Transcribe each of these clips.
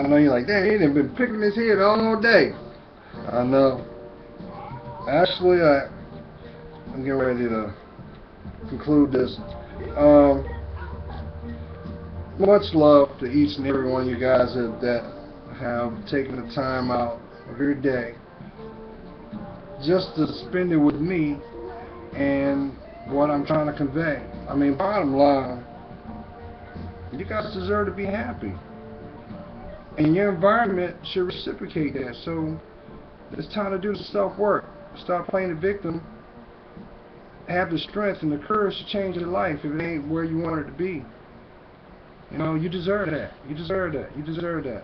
I know you're like, dang, he done been picking his head all day. I know. Actually, I'm getting ready to conclude this. Um, Much love to each and every one of you guys that have taken the time out of your day just to spend it with me and what I'm trying to convey. I mean, bottom line, you guys deserve to be happy. And your environment should reciprocate that. So it's time to do the self-work. Stop playing the victim. Have the strength and the courage to change your life if it ain't where you want it to be. You know, you deserve that. You deserve that. You deserve that.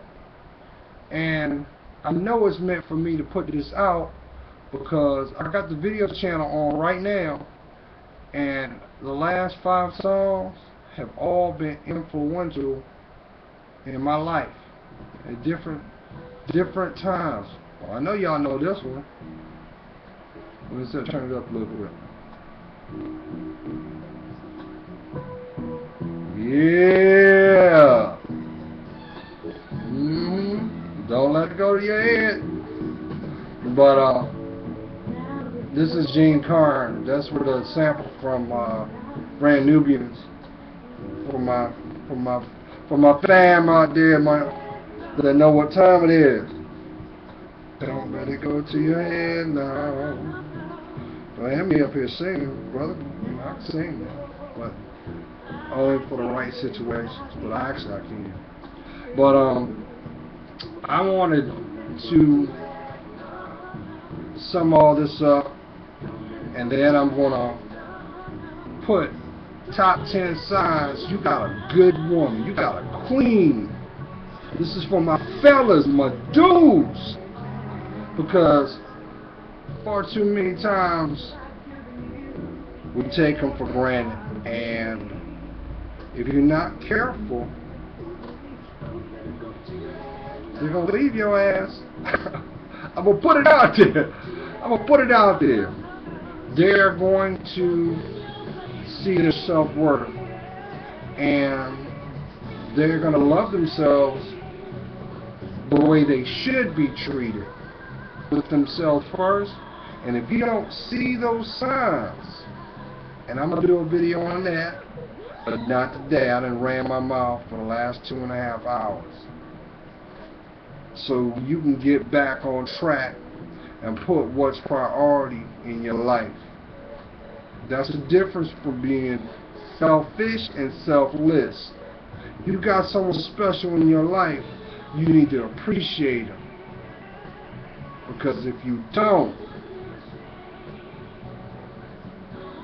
And I know it's meant for me to put this out because I got the video channel on right now, and the last 5 songs have all been influential in my life at different times. Well, I know y'all know this one. Let's turn it up a little bit. Yeah. Don't let it go to your head. But this is Gene Carn. That's where the sample from Brand Nubians for my fam out there, that know what time it is. Don't let it go to your head now. Don't have me up here singing, brother. I can sing now, but only for the right situations. But actually I can. But I wanted to sum all this up, and then I'm gonna put top 10 signs you got a good woman, you got a queen. This is for my fellas, my dudes, because far too many times we take them for granted, and if you're not careful, they're gonna leave your ass. I'm gonna put it out there. I'm gonna put it out there. They're going to see their self-worth, and they're gonna love themselves the way they should be treated, with themselves first. And if you don't see those signs, and I'm gonna do a video on that, but not today. I done ran my mouth for the last 2.5 hours. So you can get back on track and put what's priority in your life. That's the difference from being selfish and selfless. You got someone special in your life, you need to appreciate them. Because if you don't,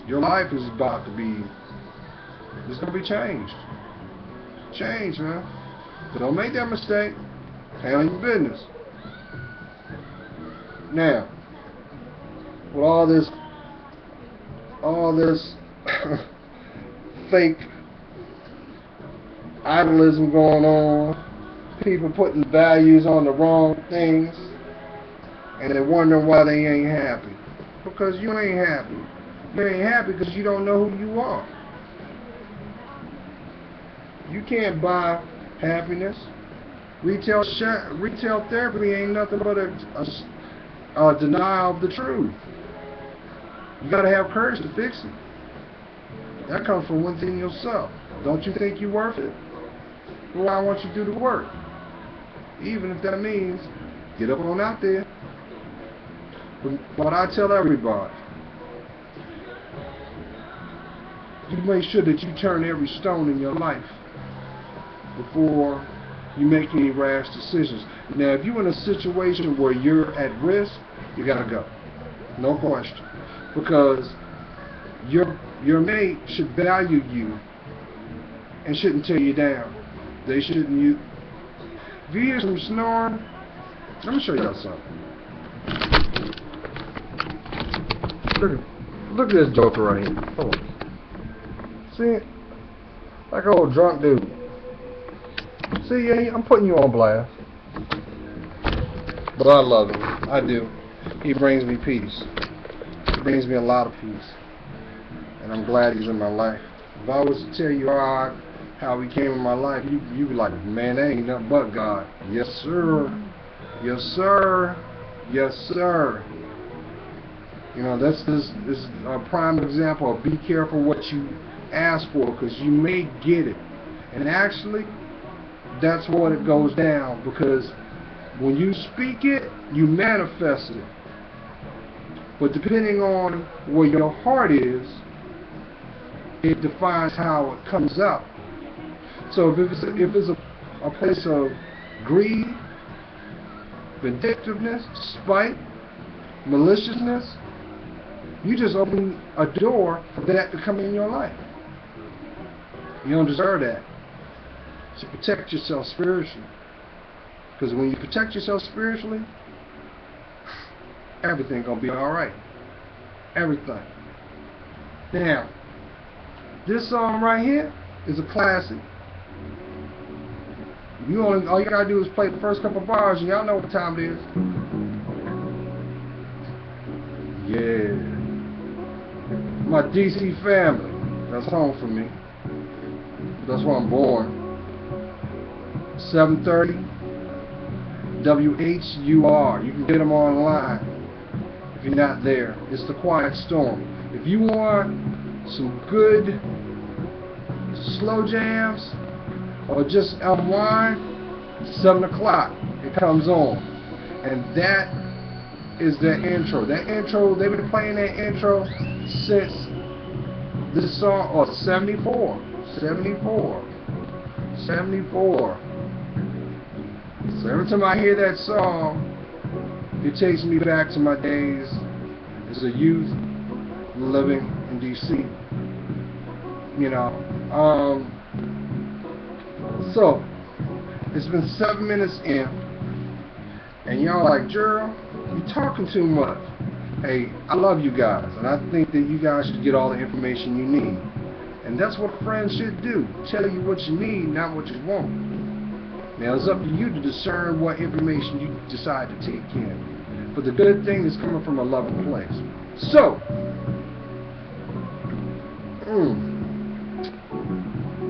your life is about to be, it's going to be changed. Change, man. So don't make that mistake. Handle your business. Now, with all this fake idolism going on, people putting values on the wrong things, and they're wondering why they ain't happy. Because you ain't happy. You ain't happy because you don't know who you are. You can't buy happiness. Retail therapy ain't nothing but a denial of the truth. You gotta have courage to fix it. That comes from within yourself. Don't you think you're worth it? Well, I want you to do the work. Even if that means get up on out there. But I tell everybody, you make sure that you turn every stone in your life before you make any rash decisions. Now, if you're in a situation where you're at risk, you gotta go. No question. Because your mate should value you and shouldn't tear you down. They shouldn't you. If you hear some snoring, let me show y'all something. Look at this joker right here. Hold on. See it? Like an old drunk dude. See, I'm putting you on blast. But I love him. I do. He brings me peace. He brings me a lot of peace. And I'm glad he's in my life. If I was to tell you how how he came in my life, you be like, man, that ain't nothing but God. Yes, sir. Yes, sir. Yes, sir. You know, this is a prime example of be careful what you ask for, because you may get it. And actually, that's what it goes down, because when you speak it, you manifest it. But depending on where your heart is, it defines how it comes out. So if it's a place of greed, vindictiveness, spite, maliciousness, you just open a door for that to come in your life. You don't deserve that. So protect yourself spiritually. Because when you protect yourself spiritually, everything gonna be alright. Everything. Now, this song right here is a classic. All you gotta do is play the first couple bars, and y'all know what time it is. Yeah. My DC family. That's home for me. That's where I'm born. 730 WHUR. You can get them online if you're not there. It's the Quiet Storm. If you want some good slow jams or just unwind, 7 o'clock it comes on. And that is their intro. That intro, they've been playing that intro since this song, or 74. So every time I hear that song, it takes me back to my days as a youth living in DC. You know, so it's been 7 minutes in, and y'all like, Gerald, you talking too much. Hey, I love you guys, and I think that you guys should get all the information you need. And that's what friends should do. Tell you what you need, not what you want. Now it's up to you to discern what information you decide to take in. But the good thing is coming from a loving place. So,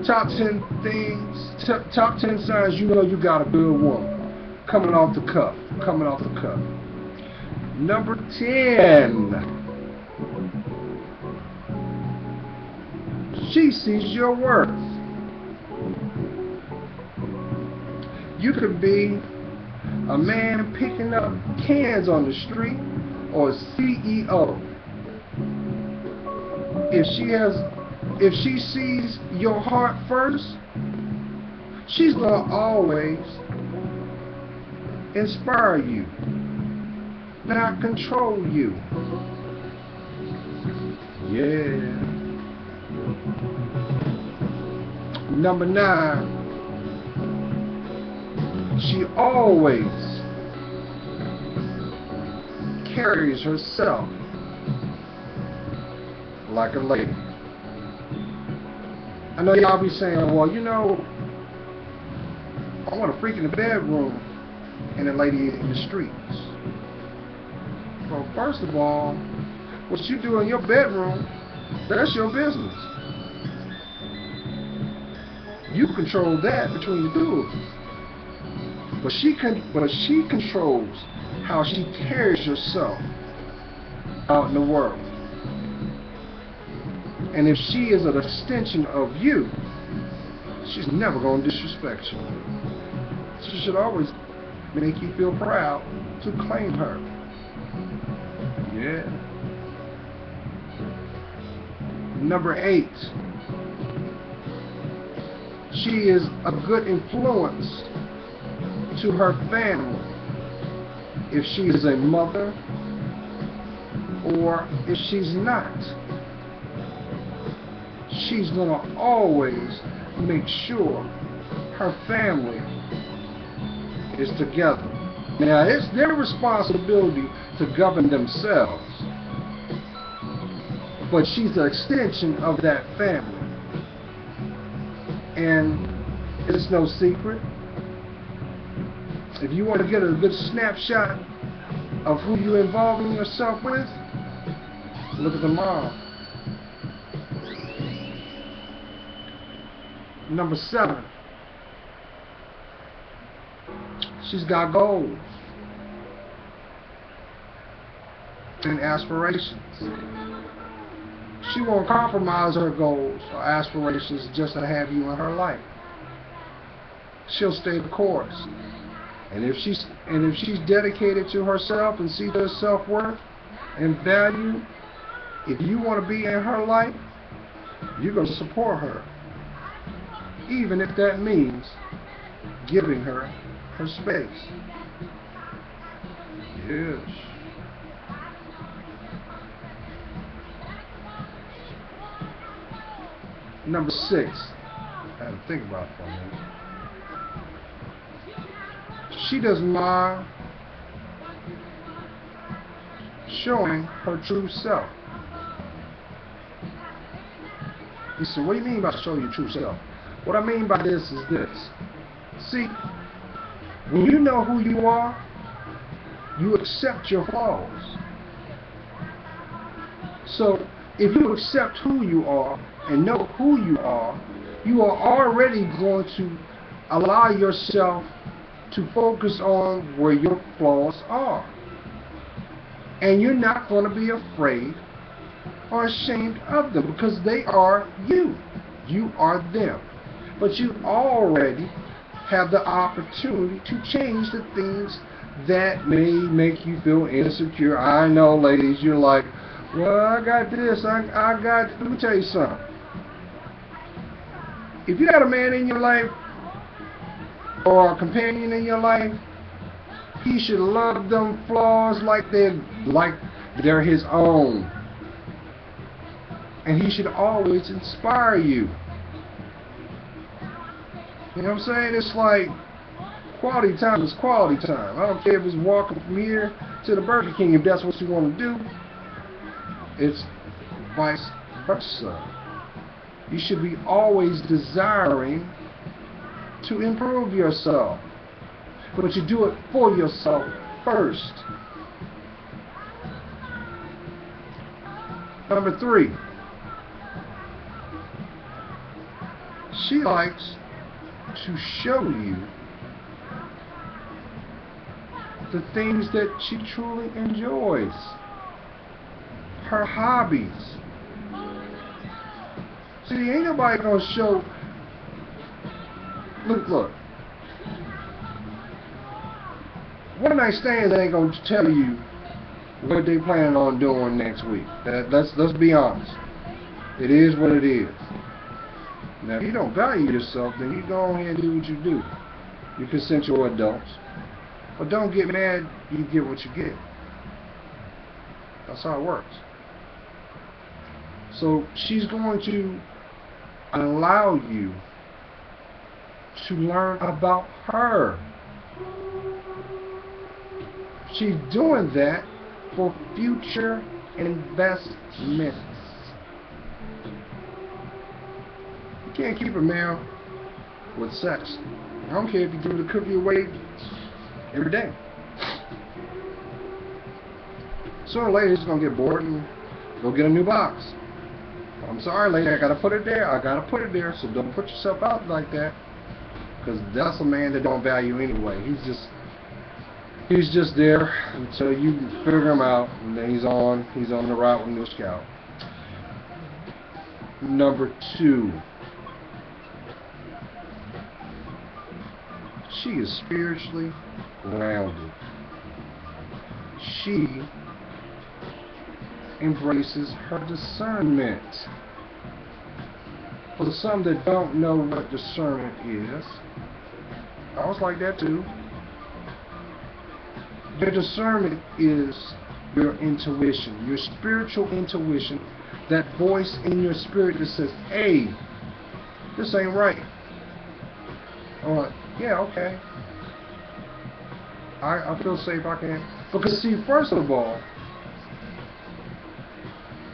top 10 things, top 10 signs you know you got a good woman. Coming off the cuff. Number 10. She sees your worth. You could be a man picking up cans on the street, or a CEO. If she sees your heart first, she's gonna always inspire you, not control you. Yeah. Number 9. She always carries herself like a lady. I know y'all be saying, well, you know, I want a freak in the bedroom and a lady in the streets. Well, first of all, what you do in your bedroom, that's your business. You control that between the two of you. But she controls how she carries herself out in the world. And if she is an extension of you, she's never going to disrespect you. She should always make you feel proud to claim her. Yeah. Number 8. She is a good influence to her family. If she is a mother or if she's not, she's going to always make sure her family is together. Now, it's their responsibility to govern themselves, but she's an extension of that family. And it's no secret. If you want to get a good snapshot of who you're involving yourself with, look at the mom. Number 7, she's got goals and aspirations. She won't compromise her goals or aspirations just to have you in her life. She'll stay the course. And if she's dedicated to herself and sees her self-worth and value, if you want to be in her life, you're going to support her, even if that means giving her her space. Yes. Number 6. I had to think about it for a minute. She doesn't mind showing her true self. You said, what do you mean by show your true self? What I mean by this is this. See, when you know who you are, you accept your flaws. So, if you accept who you are and know who you are already going to allow yourself to focus on where your flaws are. And you're not going to be afraid or ashamed of them, because they are you. You are them. But you already have the opportunity to change the things that may make you feel insecure. I know, ladies, you're like, well, I got this, let me tell you something. If you got a man in your life or a companion in your life, he should love them flaws like they're his own. And he should always inspire you. You know what I'm saying? It's like quality time is quality time. I don't care if it's walking from here to the Burger King, if that's what you want to do. It's vice versa. You should be always desiring to improve yourself. But you do it for yourself first. Number 3. She likes to show you the things that she truly enjoys. Her hobbies. See, ain't nobody gonna show. Look. One night stands ain't gonna tell you what they planning on doing next week. Let's be honest. It is what it is. Now, if you don't value yourself, then you go ahead and do what you do. You consensual adults. But don't get mad, you get what you get. That's how it works. So she's going to allow you to learn about her. She's doing that for future investments. You can't keep a man with sex. I don't care if you give the cookie away every day. Sooner or later, he's going to get bored and go get a new box. I'm sorry, lady, I got to put it there. So don't put yourself out like that, because that's a man that don't value anyway. He's just there until you figure him out, and then he's on the route with New Scout. Number 2. She is spiritually grounded. She embraces her discernment. For some that don't know what discernment is, I was like that too. Your discernment is your intuition, your spiritual intuition, that voice in your spirit that says, hey, this ain't right. Or, yeah, okay. I feel safe, I can. Because see, first of all,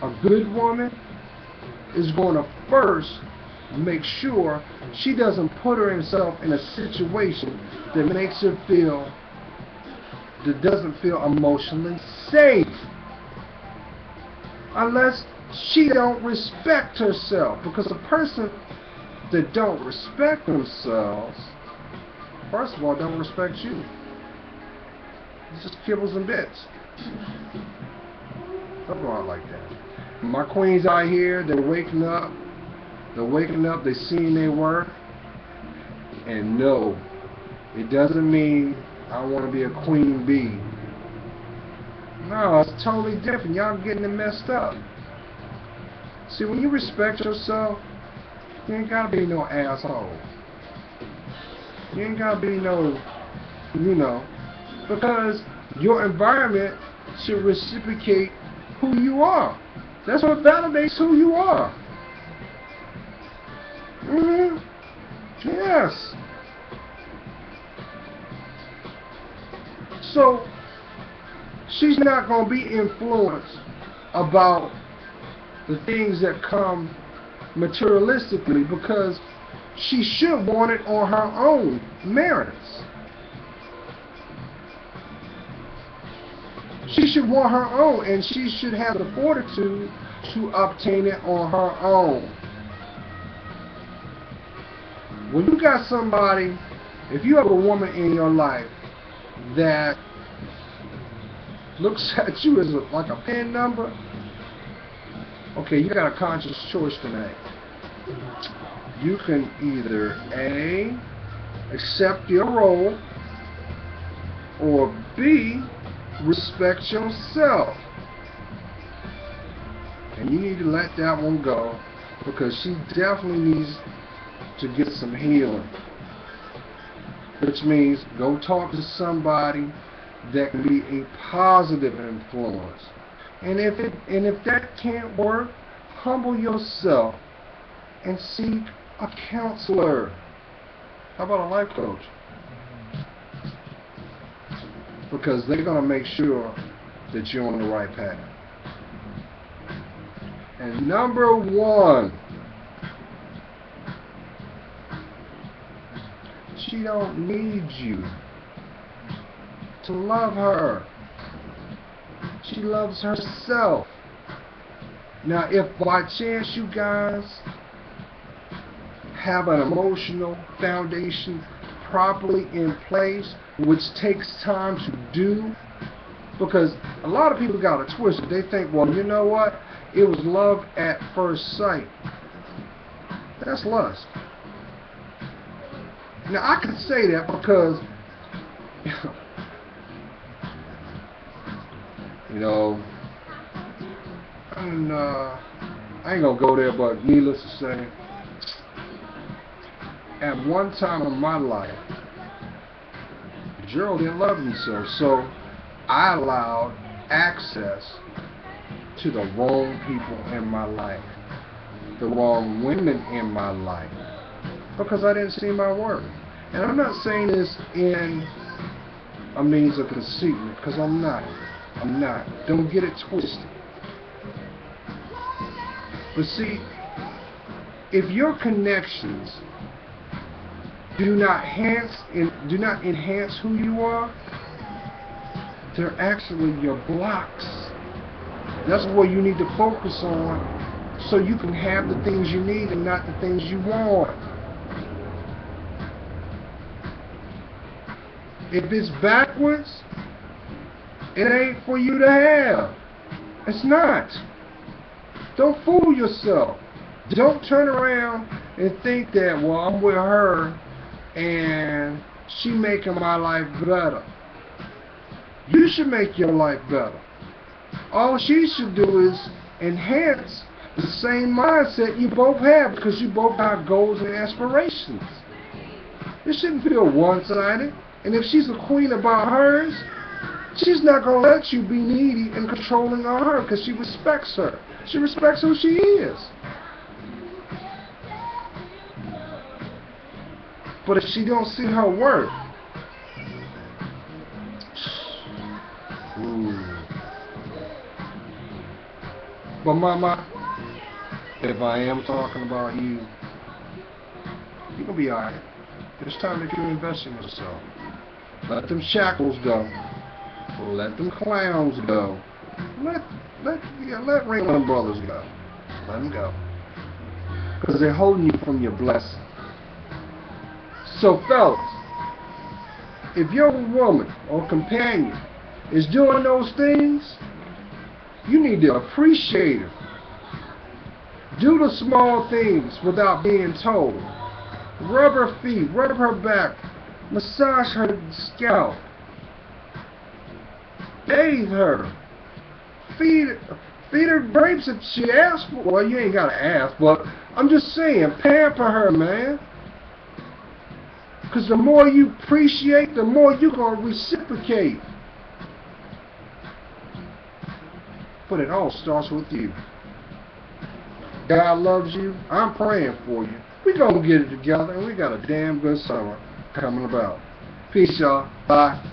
a good woman is going to first make sure she doesn't put herself in a situation that makes her feel, that doesn't feel emotionally safe. Unless she don't respect herself. Because a person that don't respect themselves, first of all, don't respect you. It's just kibbles and bits. Don't go out like that. My queens out here, they're waking up. They're seeing their worth. And no, it doesn't mean I want to be a queen bee. No, it's totally different. Y'all getting it messed up. See, when you respect yourself, you ain't gotta be no asshole. You ain't gotta be no, because your environment should reciprocate who you are. That's what validates who you are. Yes. So, she's not going to be influenced about the things that come materialistically because she should want it on her own merits. She should want her own, and she should have the fortitude to obtain it on her own. When you got somebody, if you have a woman in your life that looks at you as like a pin number, okay, you got a conscious choice to make. You can either A, accept your role, or B, respect yourself. And you need to let that one go because she definitely needs to get some healing. Which means go talk to somebody that can be a positive influence. And if that can't work, humble yourself and seek a counselor. How about a life coach? Because they're going to make sure that you're on the right path. And number one, she don't need you to love her. She loves herself. Now, if by chance you guys have an emotional foundation properly in place, which takes time to do, because a lot of people got it twisted. They think, well, you know what? It was love at first sight. That's lust. Now, I can say that because, and I ain't gonna go there, but needless to say, at one time in my life, Gerald didn't love himself, so I allowed access to the wrong people in my life, the wrong women in my life, because I didn't see my worth. And I'm not saying this in a means of conceitment, because I'm not. Don't get it twisted. But see, if your connections do not enhance who you are, they're actually your blocks. That's what you need to focus on so you can have the things you need and not the things you want. If it's backwards, it ain't for you to have. It's not. Don't fool yourself. Don't turn around and think that, well, I'm with her and she making my life better. You should make your life better. All she should do is enhance the same mindset you both have, because you both have goals and aspirations. It shouldn't feel one-sided. And if she's a queen about hers, she's not going to let you be needy and controlling on her, because she respects her. She respects who she is. But if she don't see her worth, But mama, if I am talking about you, you're going to be alright. It's time that you invest in yourself. Let them shackles go. Let them clowns go. Let Ringling Brothers go. Let them go. Because they're holding you from your blessings. So fellas, if your woman or companion is doing those things, you need to appreciate her. Do the small things without being told. Rub her feet, rub her back, massage her scalp, bathe her, feed her grapes if she asks for. Well, you ain't gotta ask, but I'm just saying, pamper her, man. Because the more you appreciate, the more you're gonna reciprocate. But it all starts with you. God loves you. I'm praying for you. We're going to get it together, and we got a damn good summer coming about. Peace, y'all. Bye.